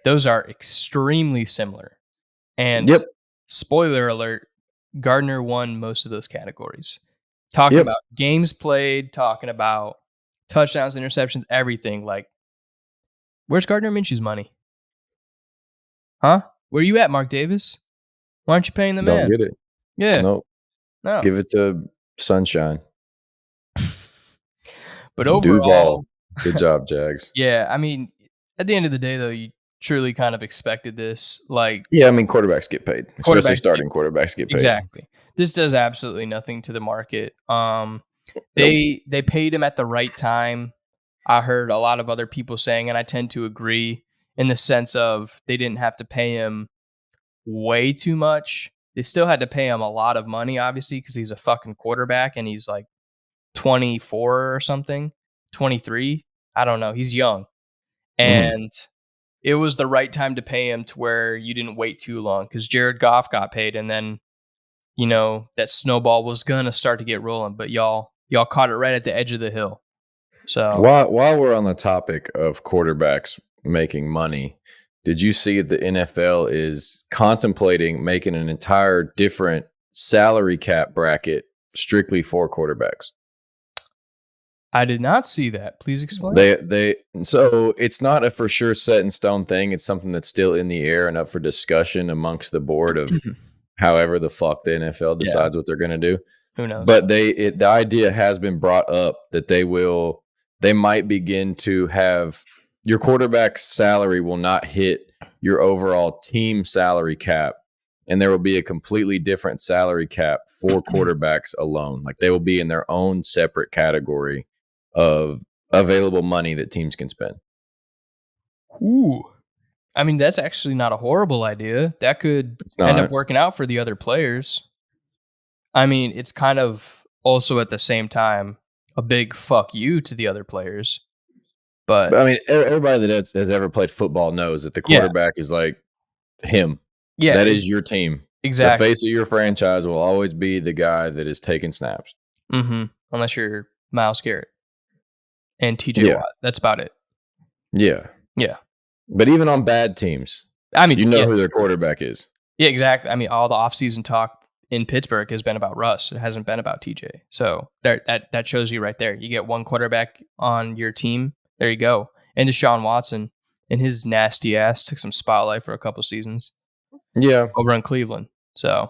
Those are extremely similar. And Yep, spoiler alert, Gardner won most of those categories. Talking yep. about games played, talking about touchdowns, interceptions, everything. Like, where's Gardner Minshew's money? Huh? Where you at, Mark Davis? Why aren't you paying the Don't man? get it. Yeah, Nope. no. Give it to Sunshine. But Duval. overall, Good job, Jags. yeah, I mean, at the end of the day, though, you truly kind of expected this. Like, Yeah, I mean quarterbacks get paid, especially quarterbacks starting quarterbacks get paid. exactly. This does absolutely nothing to the market. Nope. They paid him at the right time. I heard a lot of other people saying, and I tend to agree in the sense of they didn't have to pay him way too much. They still had to pay him a lot of money, obviously, because he's a fucking quarterback and he's like 24 or something, 23. I don't know. He's young. Mhm. And it was the right time to pay him to where you didn't wait too long because Jared Goff got paid and then that snowball was gonna start to get rolling, but y'all caught it right at the edge of the hill. So While we're on the topic of quarterbacks making money, did you see the NFL is contemplating making an entire different salary cap bracket strictly for quarterbacks? I did not see that. Please explain. They so it's not a for sure set in stone thing. It's something that's still in the air and up for discussion amongst the board of however the fuck the NFL Yeah, decides what they're going to do. who knows? But the idea has been brought up that they might begin to have your quarterback's salary will not hit your overall team salary cap, and there will be a completely different salary cap for quarterbacks alone. Like they will be in their own separate category of available money that teams can spend. Ooh. I mean, that's actually not a horrible idea. That could It's end up not. working out for the other players. I mean, it's kind of also at the same time a big fuck you to the other players. But But I mean, everybody that has ever played football knows that the yeah, quarterback is like him. yeah, That is your team. The exactly. face of your franchise will always be the guy that is taking snaps. Unless you're Miles Garrett and TJ Yeah. Watt. That's about it. Yeah. Yeah. But even on bad teams, I mean, you know yeah. who their quarterback is. Yeah, exactly. I mean, all the offseason talk in Pittsburgh has been about Russ. It hasn't been about TJ. So that shows you right there. You get one quarterback on your team. There you go. And Deshaun Watson and his nasty ass took some spotlight for a couple seasons Yeah. over in Cleveland. So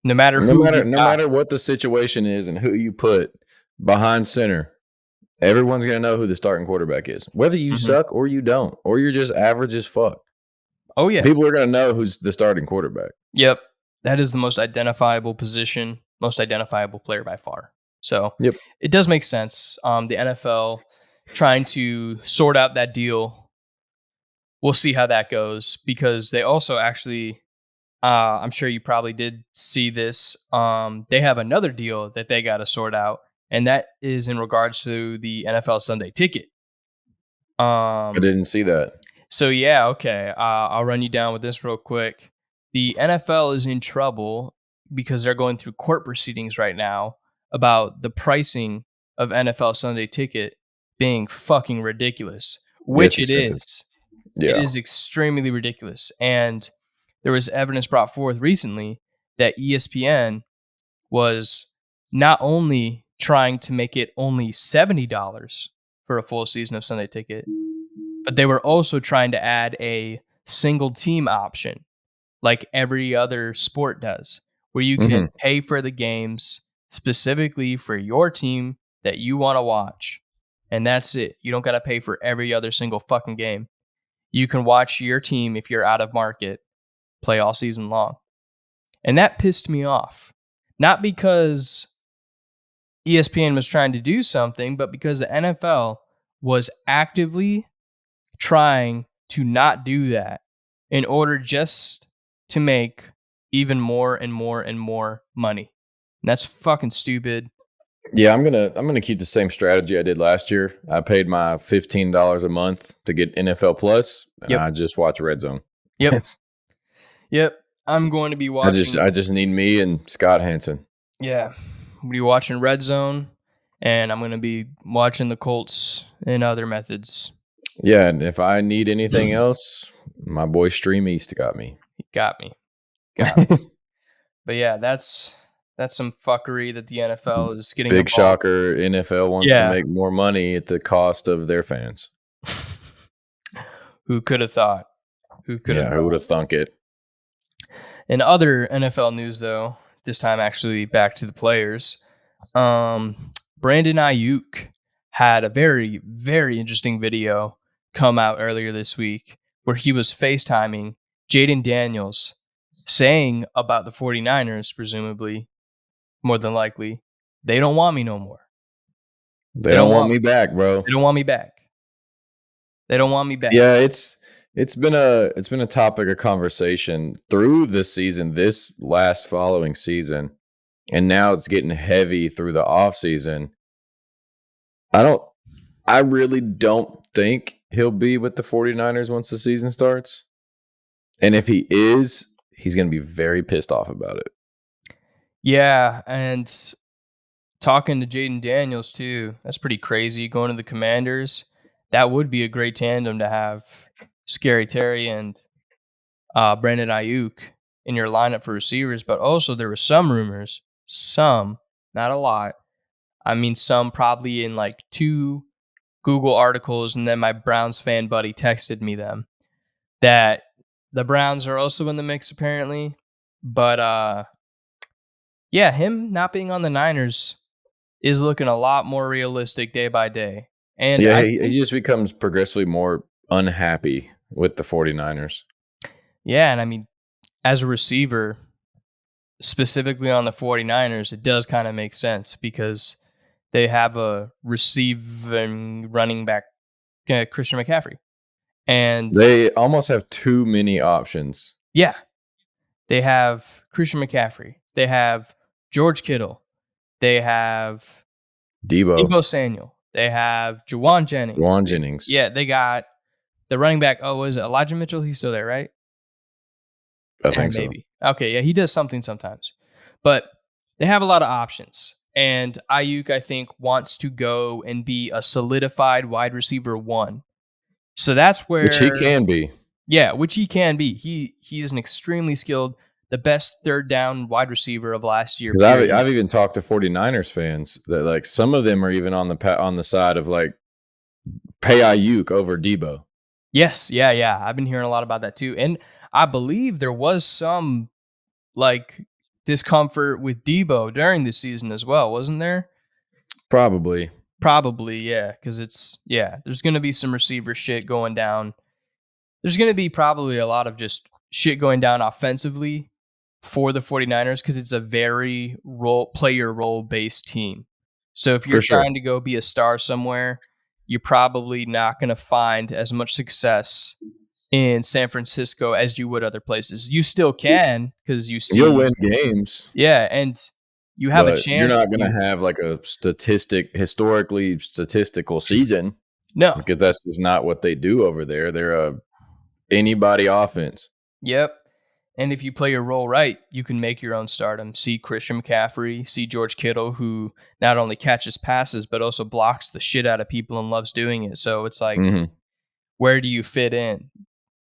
no matter No who matter you no got, matter what the situation is and who you put behind center, everyone's gonna know who the starting quarterback is. Whether you mhm. suck or you don't, or you're just average as fuck. Oh yeah, People are gonna know who's the starting quarterback. yep. That is the most identifiable position, most identifiable player by far. So Yep. it does make sense. The NFL trying to sort out that deal. We'll see how that goes because they also actually, I'm sure you probably did see this. They have another deal that they got to sort out, and that is in regards to the NFL Sunday Ticket. I Um, didn't see that. so yeah, okay. I'll run you down with this real quick. The NFL is in trouble because they're going through court proceedings right now about the pricing of NFL Sunday Ticket being fucking ridiculous, Yeah, it's which it expensive. is. It Yeah. is extremely ridiculous. And there was evidence brought forth recently that ESPN was not only trying to make it only $70 for a full season of Sunday Ticket, but they were also trying to add a single team option like every other sport does, where you can Hmm. pay for the games specifically for your team that you want to watch. And that's it. You don't got to pay for every other single fucking game. You can watch your team, if you're out of market, play all season long. And that pissed me off. Not because ESPN was trying to do something, but because the NFL was actively trying to not do that in order just to make even more and more and more money. And that's fucking stupid. Yeah, I'm gonna keep the same strategy I did last year. I paid my $15 a month to get NFL Plus, and Yep. I just watch Red Zone. Yep. Yep. I'm going to be watching. I just need me and Scott Hansen. Yeah. I'm going to be watching Red Zone, and I'm going to be watching the Colts and other methods. Yeah, and if I need anything else, my boy Stream East got me. He got me. Got me. But yeah, that's some fuckery that the NFL is getting Big involved. shocker. NFL wants to Yeah. make more money at the cost of their fans. Who could have thought? Who could have Yeah, who would thought? have thunk it? In other NFL news, though, this time actually back to the players, Brandon Ayuk had a very, very interesting video come out earlier this week where he was FaceTiming Jaden Daniels saying about the 49ers, presumably, more than likely, they don't want me no more. They don't want me back, bro. They don't want me back. They don't want me back. Yeah, it's been a topic of conversation through this season, this last following season, and now it's getting heavy through the off season. I really don't think he'll be with the 49ers once the season starts. And if he is, he's going to be very pissed off about it. Yeah, and talking to Jaden Daniels too, that's pretty crazy. Going to the Commanders, that would be a great tandem to have Scary Terry and Brandon Ayuk in your lineup for receivers. But also there were some rumors, some, not a lot. I mean, some probably in like 2 Google articles, and then my Browns fan buddy texted me them, that the Browns are also in the mix apparently. But yeah, him not being on the Niners is looking a lot more realistic day by day. And Yeah, I he think, just becomes progressively more unhappy with the 49ers. yeah, and I mean, as a receiver, specifically on the 49ers, it does kind of make sense because they have a receiving running back, Christian McCaffrey. And They almost have too many options. yeah, they have Christian McCaffrey. They have George Kittle. They have Debo, Debo Samuel. They have Juwan Jennings. Juwan Jennings. Yeah, they got the running back. Oh, was it Elijah Mitchell? He's still there, right? I think so. Maybe. Okay, yeah, he does something sometimes. But they have a lot of options. And Ayuk, I think, wants to go and be a solidified wide receiver 1. So that's Which he where, can be. yeah, which he can be. He is an extremely skilled, the best third down wide receiver of last year. Because Period. I've even talked to 49ers fans that like some of them are even on the side of like pay Ayuk over Debo. Yes, yeah. I've been hearing a lot about that too. And I believe there was some like discomfort with Debo during the season as well, wasn't there? Probably. Probably, yeah, because there's going to be some receiver shit going down. There's going to be probably a lot of just shit going down offensively for the 49ers because it's a very player role based team. So if you're For sure. trying to go be a star somewhere, you're probably not going to find as much success in San Francisco as you would other places. You still can because you see, You'll win games, yeah, and you have a but you're chance. not going to have like a historically statistical season No. because that's just not what they do over there. They're a anybody offense. Yep. And if you play your role right, you can make your own stardom. See Christian McCaffrey, see George Kittle, who not only catches passes, but also blocks the shit out of people and loves doing it. So it's like, where do you fit in?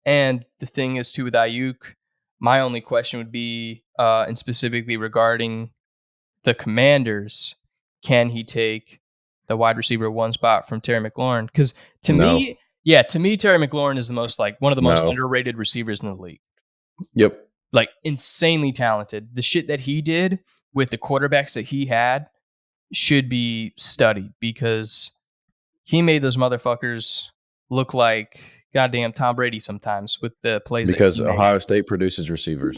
And the thing is, too, with Ayuk, my only question would be, and specifically regarding the Commanders, can he take the wide receiver 1 spot from Terry McLaurin? Because to No. me, Terry McLaurin is one of the most No. underrated receivers in the league. Yep. Like, insanely talented. The shit that he did with the quarterbacks that he had should be studied, because he made those motherfuckers look like goddamn Tom Brady sometimes with the plays that Because he made. Ohio State produces receivers.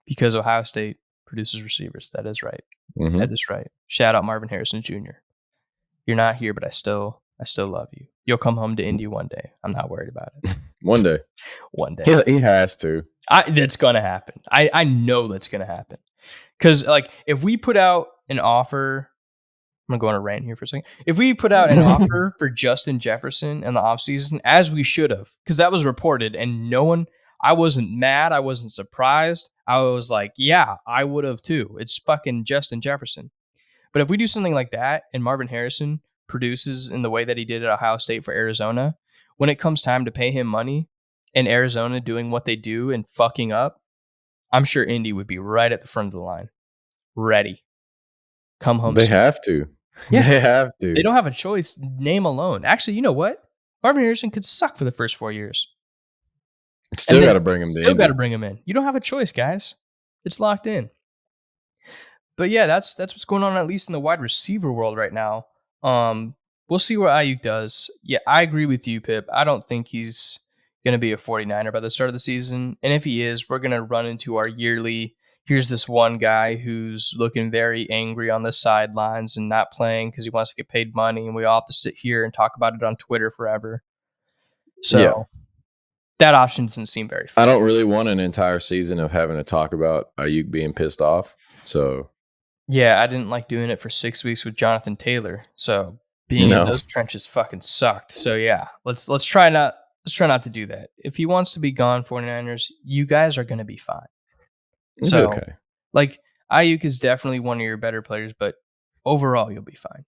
Because Ohio State produces receivers. That is right. Mhm. That is right. Shout out Marvin Harrison Jr. You're not here, but I still love you. You'll come home to Indy one day. I'm not worried about it. One day. One day. He has to. That's gonna happen. I know that's gonna happen. Because, like, if we put out an offer, I'm gonna go on a rant here for a second. If we put out an offer for Justin Jefferson in the offseason, as we should have, because that was reported, and I wasn't mad, I wasn't surprised. I was like, yeah, I would have too. It's fucking Justin Jefferson. But if we do something like that and Marvin Harrison produces in the way that he did at Ohio State for Arizona, when it comes time to pay him money and Arizona doing what they do and fucking up, I'm sure Indy would be right at the front of the line. Ready. Come home They soon. have to. Yeah. They have to. They don't have a choice, name alone. Actually, you know what? Marvin Harrison could suck for the first 4 years. Still got to bring him to Still got to Indy. bring him in. You don't have a choice, guys. It's locked in. But yeah, that's what's going on, at least in the wide receiver world right now. We'll see what Ayuk does. Yeah, I agree with you, Pip. I don't think he's going to be a 49er by the start of the season. And if he is, we're going to run into our yearly, here's this one guy who's looking very angry on the sidelines and not playing because he wants to get paid money. And we all have to sit here and talk about it on Twitter forever. So that option doesn't seem very fun. I don't really want an entire season of having to talk about Ayuk being pissed off. So yeah, I didn't like doing it for 6 weeks with Jonathan Taylor. So being in those trenches fucking sucked. So yeah, let's try not to do that. If he wants to be gone, 49ers, you guys are going to be fine. So okay. Like, Ayuk is definitely one of your better players, but overall you'll be fine.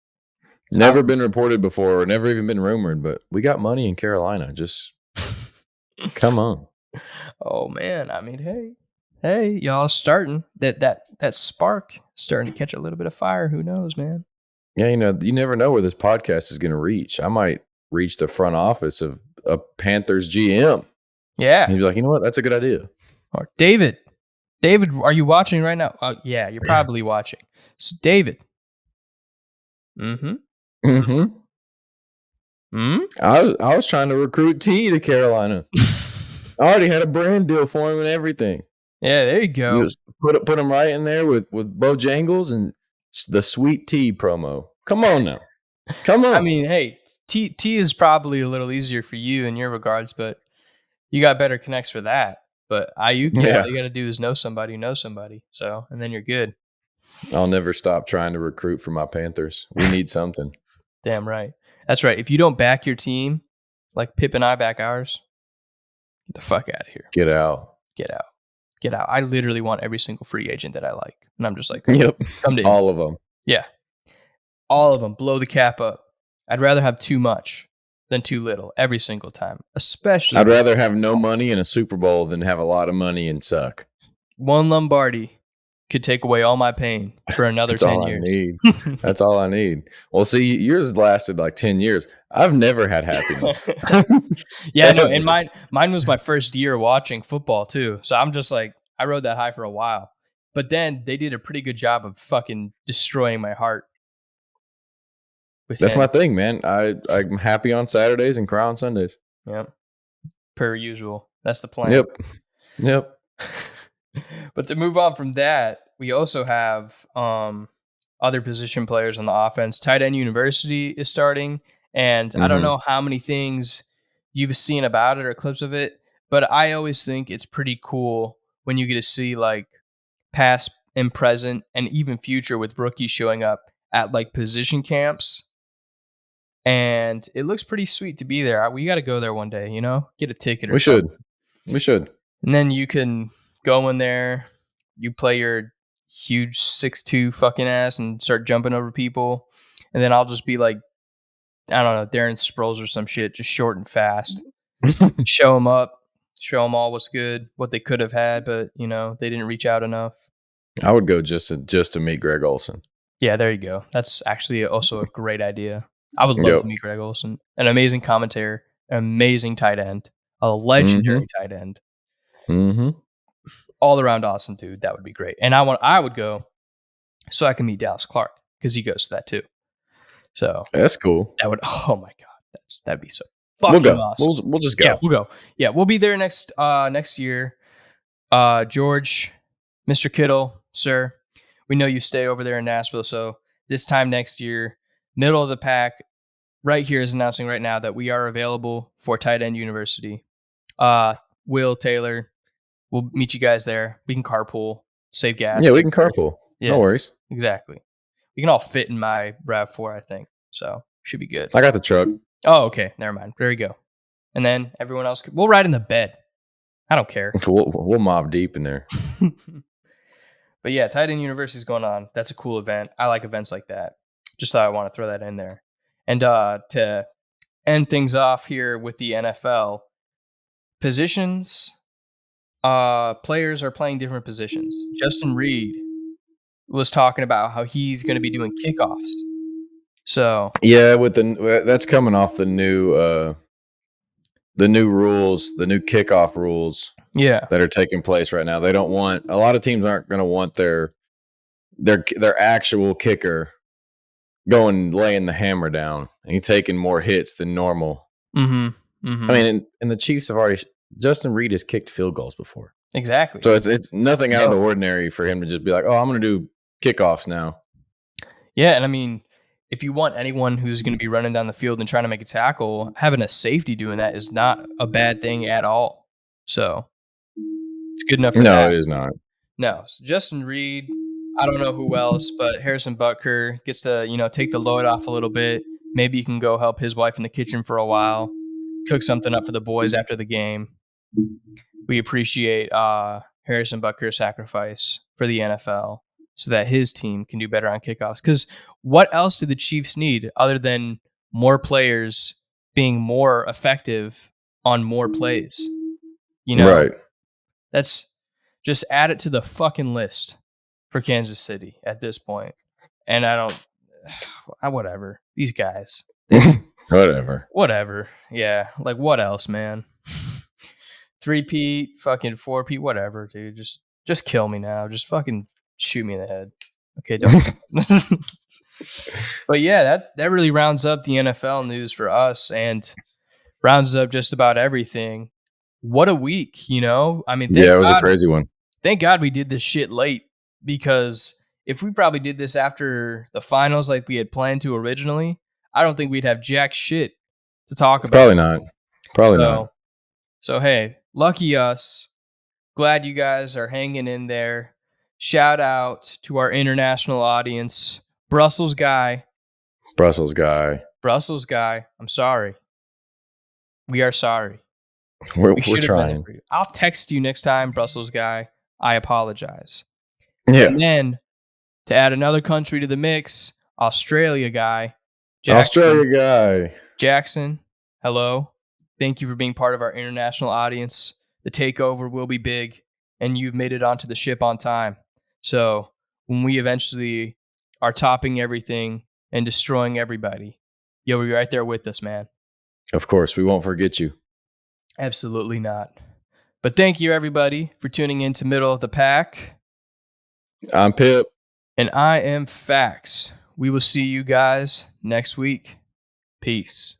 Never been reported before, or never even been rumored, but we got money in Carolina. Just come on. Oh man, I mean, hey, y'all starting that spark starting to catch a little bit of fire. Who knows, man? Yeah, you never know where this podcast is going to reach. I might reach the front office of a Panthers GM. Yeah. And he'd be like, you know what? That's a good idea. Or David, are you watching right now? Yeah, you're probably watching. So David. Mm-hmm. Mm-hmm. Hmm? I was trying to recruit T to Carolina. I already had a brand deal for him and everything. Yeah, there you go. Just put him right in there with Bojangles and the Sweet Tea promo. Come on now. Come on. I mean, hey, T is probably a little easier for you in your regards, but you got better connects for that. But Ayuk, all you got to do is know somebody. So, and then you're good. I'll never stop trying to recruit for my Panthers. We need something. Damn right. That's right. If you don't back your team, like Pip and I back ours, get the fuck out of here. Get out. Get out. Get out. I literally want every single free agent that I like. And I'm just like, yep. Come to all of them. Yeah. All of them. Blow the cap up. I'd rather have too much than too little every single time. Especially. I'd rather have no money in a Super Bowl than have a lot of money and suck. One Lombardi could take away all my pain for another 10 years. That's all I need. Well, see, yours lasted like 10 years. I've never had happiness. Yeah, no, and mine was my first year watching football too. So I'm just like, I rode that high for a while. But then they did a pretty good job of fucking destroying my heart. That's my thing, man. I'm happy on Saturdays and cry on Sundays. Yep. Per usual. That's the plan. Yep. But to move on from that, we also have other position players on the offense. Tight end University is starting, and I don't know how many things you've seen about it or clips of it, but I always think it's pretty cool when you get to see like past and present and even future with rookies showing up at like position camps. And it looks pretty sweet to be there. We got to go there one day, get a ticket or something. We should. And then you can go in there, you play your huge 6'2" fucking ass and start jumping over people. And then I'll just be like, I don't know, Darren Sproles or some shit, just short and fast. Show them up, show them all what's good, what they could have had, but, they didn't reach out enough. I would go just to meet Greg Olson. Yeah, there you go. That's actually also a great idea. I would love Yep. to meet Greg Olson. An amazing commentator, an amazing tight end, a Mm-hmm. legendary tight end, Mm-hmm. all around awesome dude. That would be great. And I would go so I can meet Dallas Clark because he goes to that too. So That's cool. that would oh my god, that'd be so We'll fucking go. awesome. We'll just Yeah, go. we'll go. Yeah, we'll be there next year. George, Mr. Kittle, sir, we know you stay over there in Nashville, so this time next year, middle of the pack, right here is announcing right now that we are available for Tight End University. Will Taylor, we'll meet you guys there. We can carpool, save gas. Yeah, we Save can gas. carpool. Yeah, No worries. exactly. We can all fit in my RAV4, I think. So should be good. I got the truck. Oh, okay. Never mind. There you go. And then everyone else, we'll ride in the bed. I don't care. We'll mob deep in there. But yeah, Tight End University is going on. That's a cool event. I like events like that. Just thought I want to throw that in there. And to end things off here with the NFL, positions, players are playing different positions. Justin Reed was talking about how he's going to be doing kickoffs. So Yeah, that's coming off the new rules, the new kickoff rules yeah, that are taking place right now. They don't want a lot of teams aren't going to want their actual kicker going laying the hammer down and he's taking more hits than normal. Mm-hmm. I mean, and the Chiefs have already Justin Reed has kicked field goals before, Exactly. so it's nothing out of the ordinary for him to just be like, oh, I'm going to do kickoffs now. Yeah, and I mean, if you want anyone who's going to be running down the field and trying to make a tackle, having a safety doing that is not a bad thing at all. So it's good enough for No, that. it is not. No, so Justin Reed, I don't know who else, but Harrison Butker gets to, take the load off a little bit. Maybe he can go help his wife in the kitchen for a while, cook something up for the boys after the game. We appreciate Harrison Butker's sacrifice for the NFL so that his team can do better on kickoffs. Because what else do the Chiefs need other than more players being more effective on more plays? Right. That's just add it to the fucking list for Kansas City at this point. And I don't, whatever. These guys, whatever. Yeah, like what else, man? 3-peat, fucking 4-peat, whatever, dude. Just kill me now. Just fucking shoot me in the head. Okay, don't. But yeah, that really rounds up the NFL news for us and rounds up just about everything. What a week, I mean, Yeah, it was a crazy one. Thank God we did this shit late because if we probably did this after the finals like we had planned to originally, I don't think we'd have jack shit to talk about. Probably not. So hey, lucky us. Glad you guys are hanging in there. Shout out to our international audience. Brussels guy. I'm sorry. We are sorry. We're We should have done it trying. for you. I'll text you next time, Brussels guy. I apologize. Yeah. And then to add another country to the mix, Australia guy. Jackson, hello. Thank you for being part of our international audience. The takeover will be big, and you've made it onto the ship on time. So when we eventually are topping everything and destroying everybody, you'll be right there with us, man. Of course, we won't forget you. Absolutely not. But thank you, everybody, for tuning in to Middle of the Pack. I'm Pip. And I am Fax. We will see you guys next week. Peace.